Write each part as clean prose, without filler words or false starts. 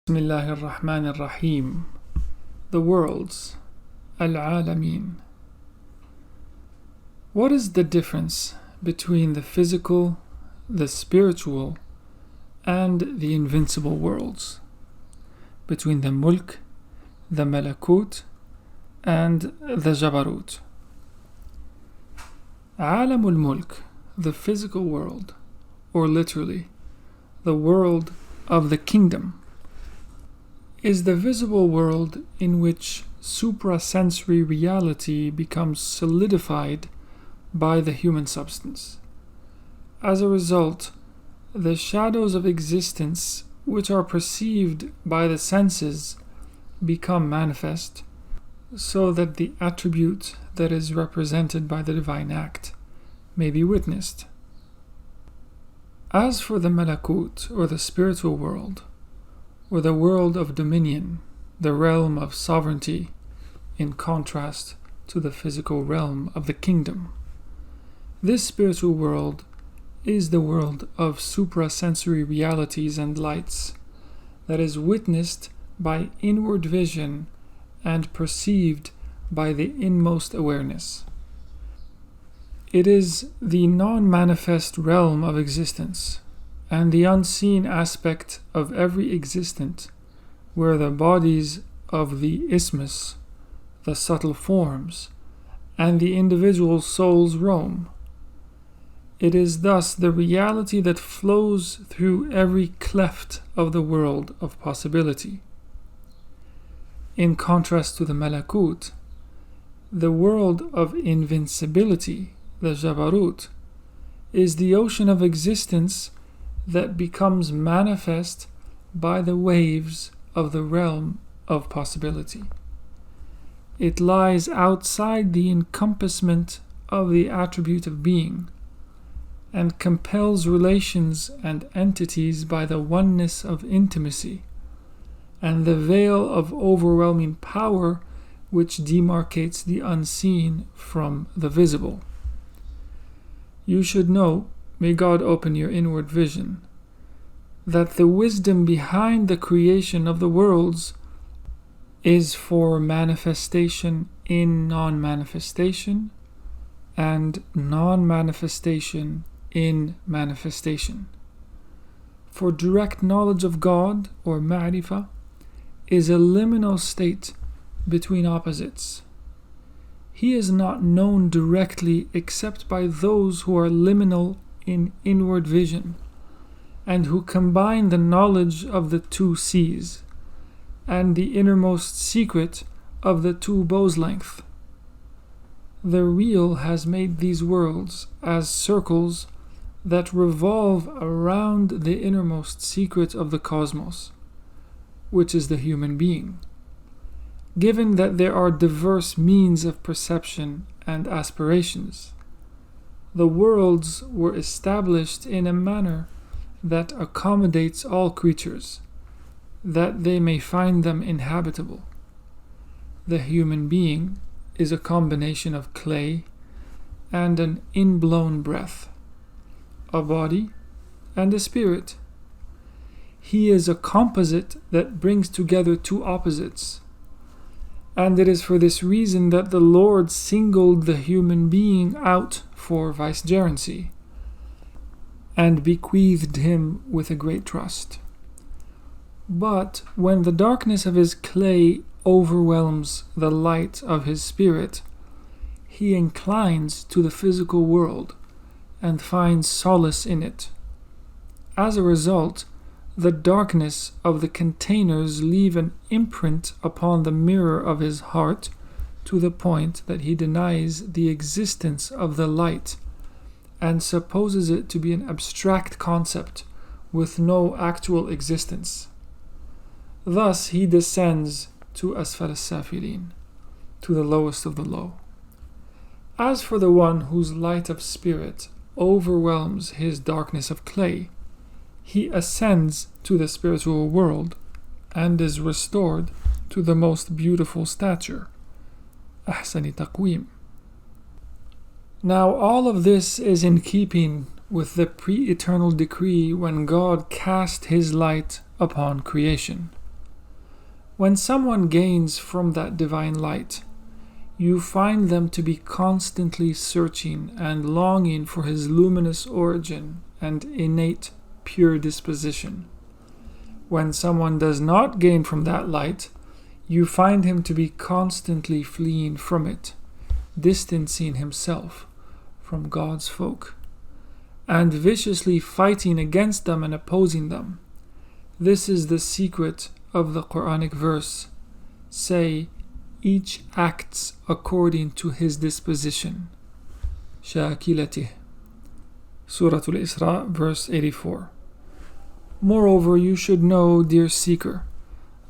Bismillahir Rahmanir Rahim. The worlds, alamin. What is the difference between the physical, the spiritual, and the invincible worlds? Between the mulk, the malakut, and the Jabaroot? Alamul mulk, the physical world, or literally, the world of the kingdom, is the visible world in which suprasensory reality becomes solidified by the human substance. As a result, the shadows of existence which are perceived by the senses become manifest, so that the attribute that is represented by the divine act may be witnessed. As for the malakut, or the spiritual world, or the world of dominion, the realm of sovereignty, in contrast to the physical realm of the kingdom, this spiritual world is the world of suprasensory realities and lights that is witnessed by inward vision and perceived by the inmost awareness. It is the non-manifest realm of existence and the unseen aspect of every existent, where the bodies of the ismus, the subtle forms, and the individual souls roam. It is thus the reality that flows through every cleft of the world of possibility. In contrast to the malakut, the world of invincibility, the Jabaroot, is the ocean of existence that becomes manifest by the waves of the realm of possibility. It lies outside the encompassment of the attribute of being, and compels relations and entities by the oneness of intimacy, and the veil of overwhelming power which demarcates the unseen from the visible. You should know, may God open your inward vision, that the wisdom behind the creation of the worlds is for manifestation in non-manifestation and non-manifestation in manifestation. For direct knowledge of God, or ma'rifah, is a liminal state between opposites. He is not known directly except by those who are liminal in inward vision, and who combine the knowledge of the two seas, and the innermost secret of the two bows' length. The real has made these worlds as circles that revolve around the innermost secret of the cosmos, which is the human being. Given that there are diverse means of perception and aspirations, the worlds were established in a manner that accommodates all creatures, that they may find them inhabitable. The human being is a combination of clay and an inblown breath, a body and a spirit. He is a composite that brings together two opposites, and it is for this reason that the Lord singled the human being out for vicegerency, and bequeathed him with a great trust. But when the darkness of his clay overwhelms the light of his spirit, he inclines to the physical world and finds solace in it. As a result, the darkness of the containers leave an imprint upon the mirror of his heart, to the point that he denies the existence of the light and supposes it to be an abstract concept with no actual existence. Thus he descends to asfal as-safilin, to the lowest of the low. As for the one whose light of spirit overwhelms his darkness of clay, he ascends to the spiritual world and is restored to the most beautiful stature, ahsani taqweem. Now all of this is in keeping with the pre-eternal decree when God cast his light upon creation. When someone gains from that divine light, you find them to be constantly searching and longing for his luminous origin and innate pure disposition. When someone does not gain from that light, you find him to be constantly fleeing from it, distancing himself from God's folk, and viciously fighting against them and opposing them. This is the secret of the Quranic verse. Say, each acts according to his disposition. Shakilatih. Surah Al-Isra, verse 84. Moreover, you should know, dear seeker,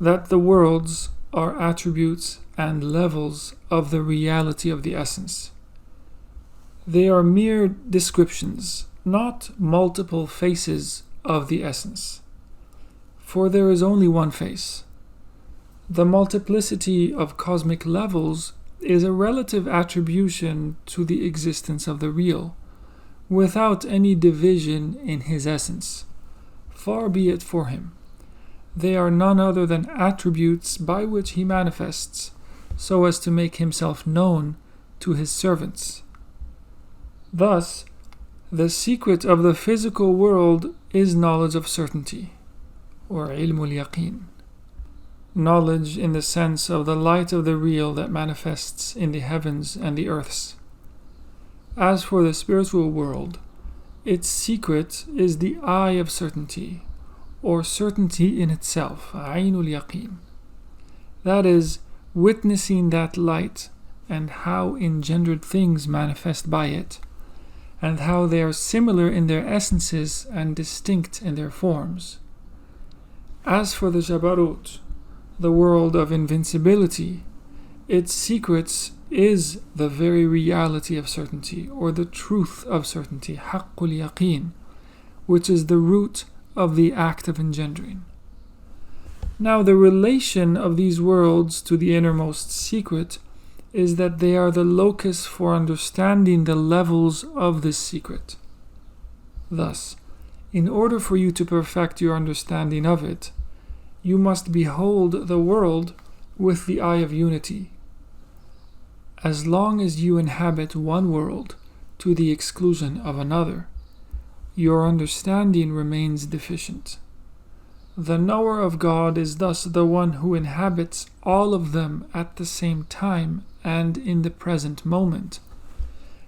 that the worlds are attributes and levels of the reality of the essence. They are mere descriptions, not multiple faces of the essence. For there is only one face. The multiplicity of cosmic levels is a relative attribution to the existence of the real, without any division in his essence. Far be it for him. They are none other than attributes by which he manifests, so as to make himself known to his servants. Thus, the secret of the physical world is knowledge of certainty, or ilmul yaqeen. Knowledge in the sense of the light of the real that manifests in the heavens and the earths. As for the spiritual world, its secret is the eye of certainty, or certainty in itself, aynul yaqeen. That is, witnessing that light and how engendered things manifest by it, and how they are similar in their essences and distinct in their forms. As for the Jabaroot, the world of invincibility, its secrets is the very reality of certainty, or the truth of certainty, haqqul yaqeen, which is the root of the act of engendering. Now, the relation of these worlds to the innermost secret is that they are the locus for understanding the levels of this secret. Thus, in order for you to perfect your understanding of it, you must behold the world with the eye of unity. As long as you inhabit one world to the exclusion of another, your understanding remains deficient. The knower of God is thus the one who inhabits all of them at the same time and in the present moment,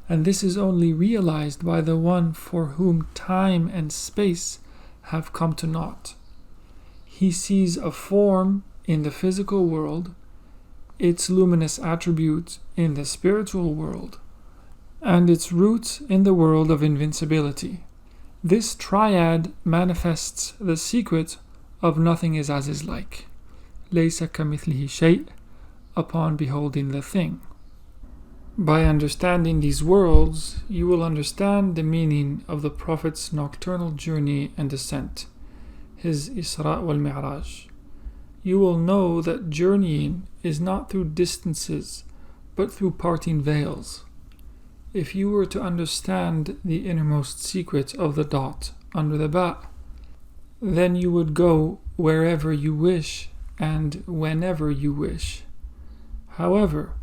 and this is only realized by the one for whom time and space have come to naught. He sees a form in the physical world, its luminous attribute in the spiritual world, and its root in the world of invincibility. This triad manifests the secret of nothing is as is like, laysa kamithlihi shay', upon beholding the thing. By understanding these worlds, you will understand the meaning of the Prophet's nocturnal journey and descent, his Isra wal Mi'raj. You will know that journeying is not through distances, but through parting veils. If you were to understand the innermost secret of the dot under the ba, then you would go wherever you wish and whenever you wish. However,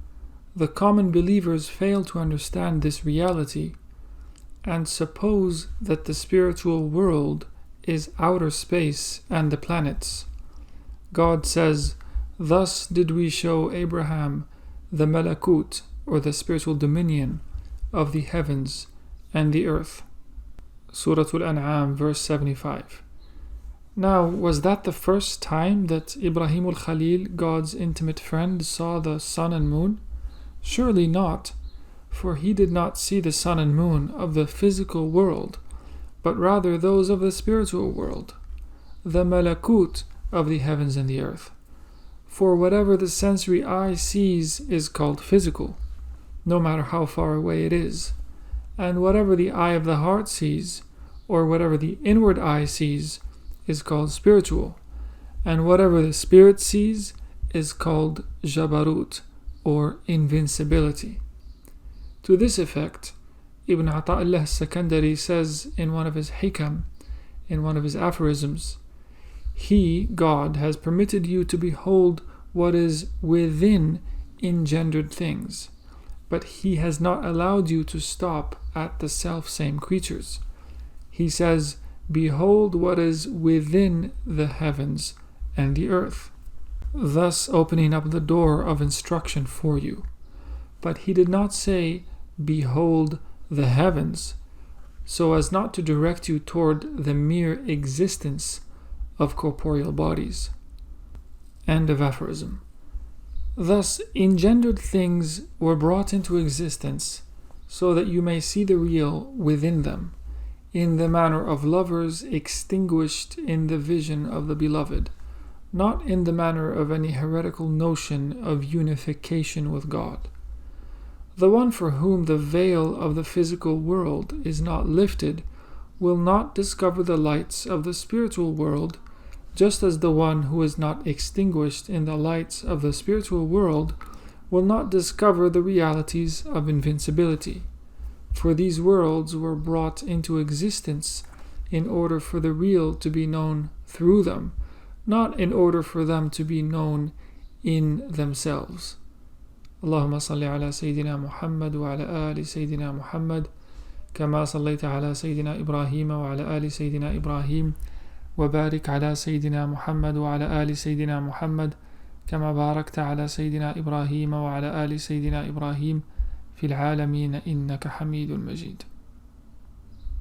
the common believers fail to understand this reality and suppose that the spiritual world is outer space and the planets. God says, "Thus did we show Abraham the malakut, or the spiritual dominion, of the heavens and the earth." Surah Al-An'am, verse 75. Now, was that the first time that Ibrahim al-Khalil, God's intimate friend, saw the sun and moon? Surely not, for he did not see the sun and moon of the physical world, but rather those of the spiritual world, the malakut of the heavens and the earth. For whatever the sensory eye sees is called physical, no matter how far away it is, and whatever the eye of the heart sees, or whatever the inward eye sees, is called spiritual, and whatever the spirit sees is called Jabaroot, or invincibility. To this effect, Ibn Ata'illah Sakandari says in one of his hikam, in one of his aphorisms, He, God, has permitted you to behold what is within engendered things, but He has not allowed you to stop at the self-same creatures. He says, behold what is within the heavens and the earth, thus opening up the door of instruction for you. But He did not say, behold the heavens, so as not to direct you toward the mere existence of corporeal bodies. End of aphorism. Thus, engendered things were brought into existence so that you may see the real within them, in the manner of lovers extinguished in the vision of the beloved, not in the manner of any heretical notion of unification with God. The one for whom the veil of the physical world is not lifted will not discover the lights of the spiritual world, just as the one who is not extinguished in the lights of the spiritual world will not discover the realities of invincibility. For these worlds were brought into existence in order for the real to be known through them, not in order for them to be known in themselves. اللهم صل على سيدنا محمد وعلى آل سيدنا محمد كما صليت على سيدنا إبراهيم وعلى آل سيدنا إبراهيم وبارك على سيدنا محمد وعلى آل سيدنا محمد كما باركت على سيدنا إبراهيم وعلى آل سيدنا إبراهيم في العالمين إنك حميد مجيد.